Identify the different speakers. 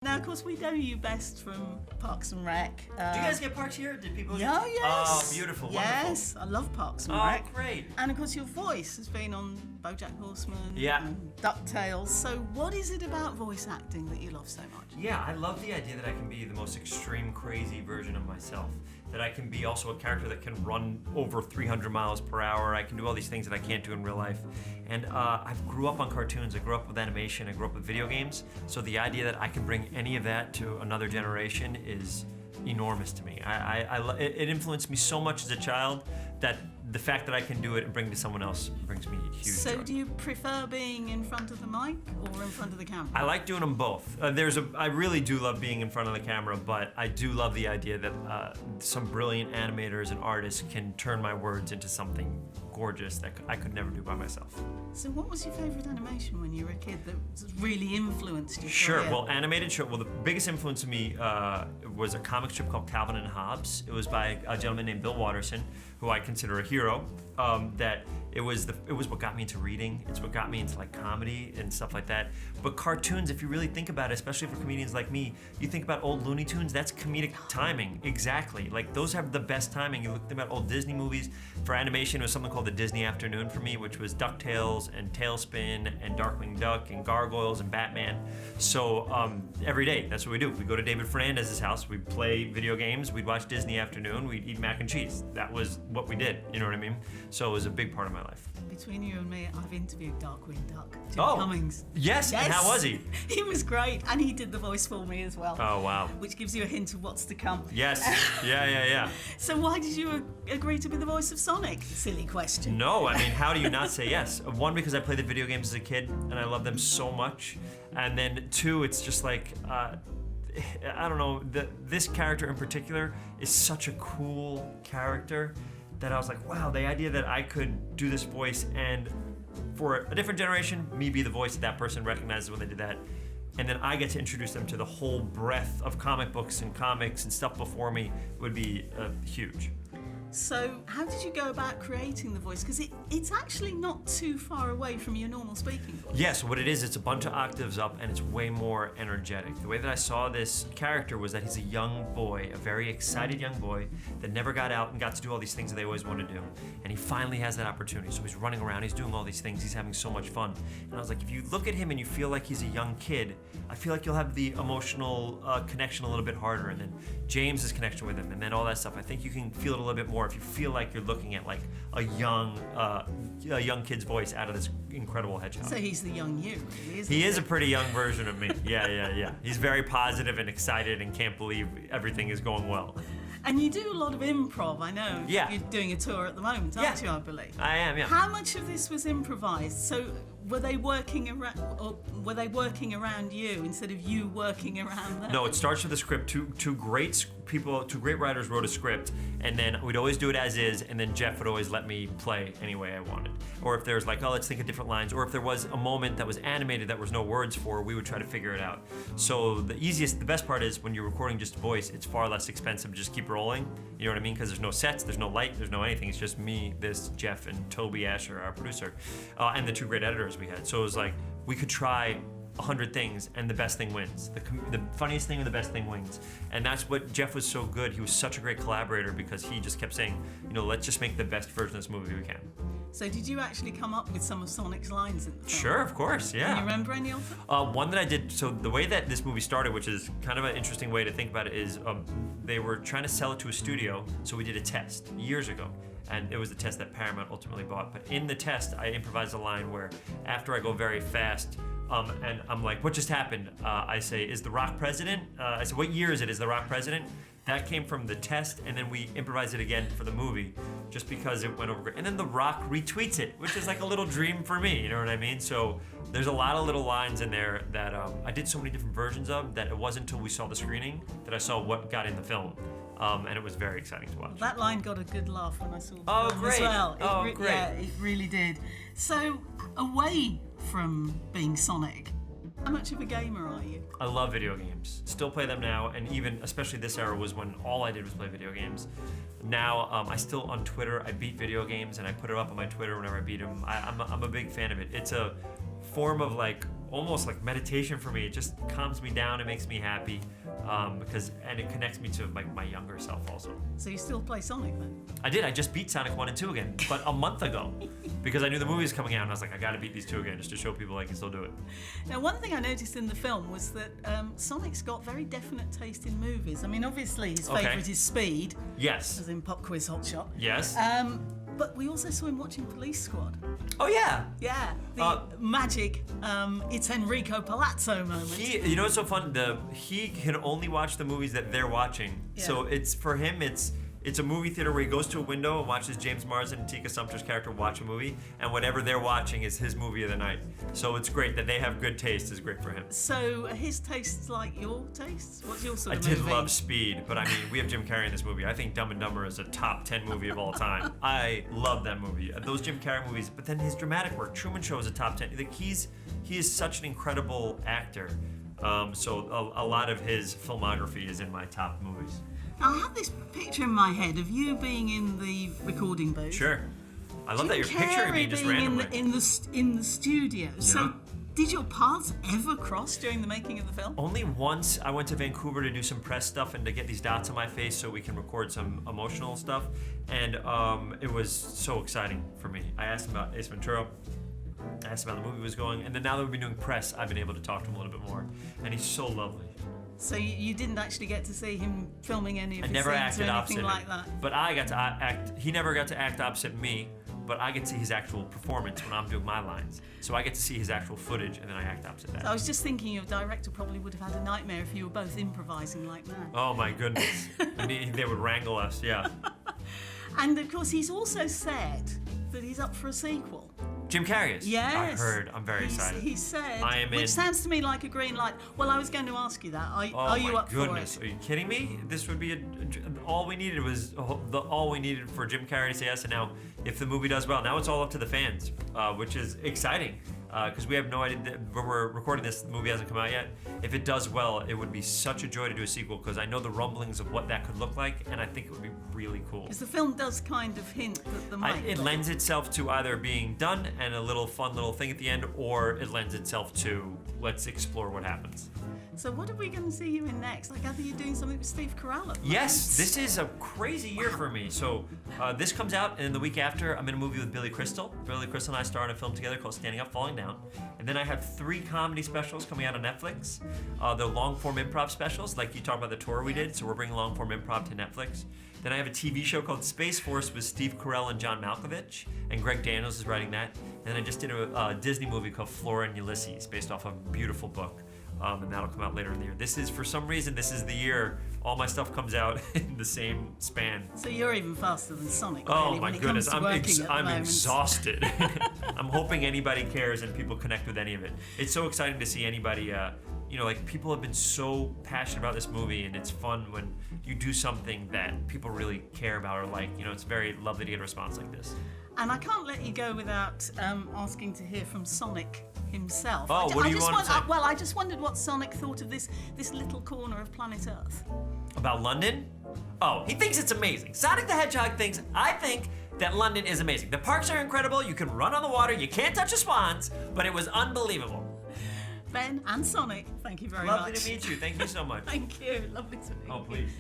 Speaker 1: Now, of course, we know you best from Parks and Rec.
Speaker 2: Do you guys get parks here? Did people?
Speaker 1: Yeah, yes.
Speaker 2: Oh, beautiful.
Speaker 1: Yes,
Speaker 2: Wonderful.
Speaker 1: I love Parks and
Speaker 2: Oh,
Speaker 1: Rec.
Speaker 2: great.
Speaker 1: And of course, your voice has been on BoJack Horseman,
Speaker 2: Yeah.
Speaker 1: and DuckTales. So, what is it about voice acting that you love so much?
Speaker 2: Yeah, I love the idea that I can be the most extreme, crazy version of myself. That I can be also a character that can run over 300 miles per hour. I can do all these things that I can't do in real life. And I grew up on cartoons. I grew up with animation. I grew up with video games. So the idea that I can bring any of that to another generation is enormous to me. It influenced me so much as a child that the fact that I can do it and bring it to someone else brings me huge
Speaker 1: So,
Speaker 2: joy.
Speaker 1: do you prefer being in front of the mic or in front of the camera?
Speaker 2: I like doing them both. I really do love being in front of the camera, but I do love the idea that some brilliant animators and artists can turn my words into something gorgeous that I could never do by myself.
Speaker 1: So, what was your favourite animation when you were a kid that really influenced your
Speaker 2: Sure.
Speaker 1: career?
Speaker 2: Well, animated show. Well, the biggest influence of me was a comic strip called Calvin and Hobbes. It was by a gentleman named Bill Watterson, who I consider a hero. That it was what got me into reading. It's what got me into like comedy and stuff like that. But cartoons, if you really think about it, especially for comedians like me, you think about old Looney Tunes. That's comedic timing. Exactly. Like those have the best timing. You think about old Disney movies. For animation, it was something called the Disney Afternoon for me, which was DuckTales and Tailspin and Darkwing Duck and Gargoyles and Batman. So every day, that's what we do. We go to David Fernandez's house. We'd play video games. We'd watch Disney Afternoon. We'd eat mac and cheese. That was what we did. You know what I mean? So it was a big part of my life.
Speaker 1: Between you and me, I've interviewed Darkwing Duck, Jim
Speaker 2: Oh,
Speaker 1: Cummings.
Speaker 2: Yes, and how was he?
Speaker 1: He was great, and he did the voice for me as well.
Speaker 2: Oh, wow.
Speaker 1: Which gives you a hint of what's to come.
Speaker 2: Yes, yeah.
Speaker 1: So why did you agree to be the voice of Sonic? Silly question.
Speaker 2: No, I mean, how do you not say yes? One, because I played the video games as a kid, and I love them so much. And then two, it's just like, I don't know, this character in particular is such a cool character that I was like, wow, the idea that I could do this voice and for a different generation, me be the voice that person recognizes when they did that. And then I get to introduce them to the whole breadth of comic books and comics and stuff before me would be huge.
Speaker 1: So how did you go about creating the voice? Because it's actually not too far away from your normal speaking voice.
Speaker 2: Yes, what it is, it's a bunch of octaves up and it's way more energetic. The way that I saw this character was that he's a young boy, a very excited young boy that never got out and got to do all these things that they always wanted to do. And he finally has that opportunity. So he's running around, he's doing all these things, he's having so much fun. And I was like, if you look at him and you feel like he's a young kid, I feel like you'll have the emotional connection a little bit harder. And then James's connection with him and then all that stuff. I think you can feel it a little bit more if you feel like you're looking at like a young kid's voice out of this incredible hedgehog.
Speaker 1: So he's the young you, really, isn't
Speaker 2: He is a pretty young version of me. Yeah. He's very positive and excited and can't believe everything is going well.
Speaker 1: And you do a lot of improv, I know.
Speaker 2: Yeah.
Speaker 1: You're doing a tour at the moment, aren't you, I believe?
Speaker 2: I am, yeah.
Speaker 1: How much of this was improvised? So were they working around you instead of you working around them?
Speaker 2: No, it starts with a script. Two great writers wrote a script, and then we'd always do it as is, and then Jeff would always let me play any way I wanted. Or if there's like, oh, let's think of different lines, or if there was a moment that was animated that was no words for, we would try to figure it out. So the best part is when you're recording just voice, it's far less expensive to just keep rolling. You know what I mean? Because there's no sets, there's no light, there's no anything. It's just me, Jeff, and Toby Asher, our producer, and the two great editors we had. So it was like, we could try 100 things and the best thing wins. The funniest thing or the best thing wins. And that's what Jeff was so good. He was such a great collaborator because he just kept saying, let's just make the best version of this movie we can.
Speaker 1: So did you actually come up with some of Sonic's lines in the film?
Speaker 2: Sure, of course, yeah.
Speaker 1: Can you remember any of them?
Speaker 2: One that I did, so the way that this movie started, which is kind of an interesting way to think about it, is they were trying to sell it to a studio, so we did a test years ago. And it was the test that Paramount ultimately bought. But in the test, I improvised a line where after I go very fast, and I'm like, what just happened? I say, is The Rock president? I said, what year is it? Is The Rock president? That came from the test, and then we improvised it again for the movie, just because it went over great. And then The Rock retweets it, which is like a little dream for me, you know what I mean? So there's a lot of little lines in there that I did so many different versions of that it wasn't until we saw the screening that I saw what got in the film. And it was very exciting to watch.
Speaker 1: That line got a good laugh when I saw the film
Speaker 2: great.
Speaker 1: as well.
Speaker 2: Great.
Speaker 1: Yeah, it really did. So, away from being Sonic, how much of a gamer are you?
Speaker 2: I love video games. Still play them now, and even, especially this era, was when all I did was play video games. Now, I still, on Twitter, I beat video games, and I put it up on my Twitter whenever I beat them. I'm a big fan of it. It's a form of like almost like meditation for me. It just calms me down. It makes me happy and it connects me to my younger self also.
Speaker 1: So you still play Sonic then?
Speaker 2: I did. I just beat Sonic 1 and 2 again, but a month ago, because I knew the movie was coming out, and I was like, I got to beat these two again just to show people I can still do it.
Speaker 1: Now, one thing I noticed in the film was that Sonic's got very definite taste in movies. I mean, obviously his favourite is Speed.
Speaker 2: Yes.
Speaker 1: As in Pop Quiz Hot Shot.
Speaker 2: Yes.
Speaker 1: But we also saw him watching Police Squad.
Speaker 2: Oh yeah.
Speaker 1: Yeah, the magic it's Enrico Palazzo moment.
Speaker 2: You know what's so fun? He can only watch the movies that they're watching.
Speaker 1: Yeah.
Speaker 2: So it's for him. It's a movie theater where he goes to a window and watches James Marsden and Tika Sumpter's character watch a movie, and whatever they're watching is his movie of the night. So it's great that they have good taste. Is great for him.
Speaker 1: So his tastes like your tastes? What's your sort of
Speaker 2: I did
Speaker 1: movie?
Speaker 2: love Speed, but I mean, we have Jim Carrey in this movie. I think Dumb and Dumber is a top 10 movie of all time. I love that movie. Those Jim Carrey movies, but then his dramatic work, Truman Show is a top 10. Like he is such an incredible actor. So a lot of his filmography is in my top movies.
Speaker 1: I have this picture in my head of you being in the recording booth.
Speaker 2: Sure. I love that you're
Speaker 1: Jim
Speaker 2: picturing me
Speaker 1: Carrey
Speaker 2: just
Speaker 1: being
Speaker 2: randomly.
Speaker 1: in the studio.
Speaker 2: Yeah.
Speaker 1: So, did your paths ever cross during the making of the film?
Speaker 2: Only once. I went to Vancouver to do some press stuff and to get these dots on my face so we can record some emotional stuff. And it was so exciting for me. I asked him about Ace Ventura. I asked him how the movie was going. And then now that we've been doing press, I've been able to talk to him a little bit more. And he's so lovely.
Speaker 1: So you didn't actually get to see him filming any of
Speaker 2: I
Speaker 1: his
Speaker 2: never
Speaker 1: scenes
Speaker 2: acted
Speaker 1: or
Speaker 2: opposite
Speaker 1: anything
Speaker 2: him.
Speaker 1: like that?
Speaker 2: But I got to act. He never got to act opposite me, but I get to see his actual performance when I'm doing my lines. So I get to see his actual footage, and then I act opposite that.
Speaker 1: So I was just thinking your director probably would have had a nightmare if you were both improvising like that.
Speaker 2: Oh my goodness. And they would wrangle us, yeah.
Speaker 1: And of course, he's also said that he's up for a sequel.
Speaker 2: Jim Carrey is.
Speaker 1: Yes.
Speaker 2: I heard. I'm very excited.
Speaker 1: He said,
Speaker 2: I am
Speaker 1: which
Speaker 2: in.
Speaker 1: sounds to me like a green light. Well, I was going to ask you that. Are you up
Speaker 2: goodness.
Speaker 1: for
Speaker 2: Are
Speaker 1: it?
Speaker 2: you kidding me? This would be all we needed was all we needed for Jim Carrey to say yes. And now, if the movie does well, now it's all up to the fans, which is exciting. Because we have no idea when we're recording this, the movie hasn't come out yet. If it does well, it would be such a joy to do a sequel because I know the rumblings of what that could look like, and I think it would be really cool.
Speaker 1: Because the film does kind of hint that the might.
Speaker 2: It lends itself to either being done and a little fun little thing at the end, or it lends itself to let's explore what happens.
Speaker 1: So what are we going to see you in next? I gather you're doing something with Steve Carell.
Speaker 2: Yes, this is a crazy year for me. So this comes out, and the week after, I'm in a movie with Billy Crystal. Billy Crystal and I star in a film together called Standing Up, Falling Down. And then I have 3 comedy specials coming out on Netflix. They're long-form improv specials, like you talked about the tour we did. So we're bringing long-form improv to Netflix. Then I have a TV show called Space Force with Steve Carell and John Malkovich, and Greg Daniels is writing that. And I just did a Disney movie called Flora and Ulysses, based off a beautiful book. And that'll come out later in the year. This is, for some reason, this is the year all my stuff comes out in the same span.
Speaker 1: So you're even faster than Sonic.
Speaker 2: Oh
Speaker 1: really,
Speaker 2: my
Speaker 1: when it
Speaker 2: goodness,
Speaker 1: comes to working at the
Speaker 2: I'm
Speaker 1: moment.
Speaker 2: exhausted. I'm hoping anybody cares and people connect with any of it. It's so exciting to see anybody, like people have been so passionate about this movie, and it's fun when you do something that people really care about or like. It's very lovely to get a response like this.
Speaker 1: And I can't let you go without asking to hear from Sonic himself.
Speaker 2: Oh, what do you want to say?
Speaker 1: Well, I just wondered what Sonic thought of this little corner of planet Earth.
Speaker 2: About London? Oh, he thinks it's amazing. Sonic the Hedgehog thinks, I think that London is amazing. The parks are incredible, you can run on the water, you can't touch the swans, but it was unbelievable.
Speaker 1: Ben and Sonic, thank you very much.
Speaker 2: Lovely to meet you, thank you so much.
Speaker 1: Thank you, lovely to meet you.
Speaker 2: Oh, please.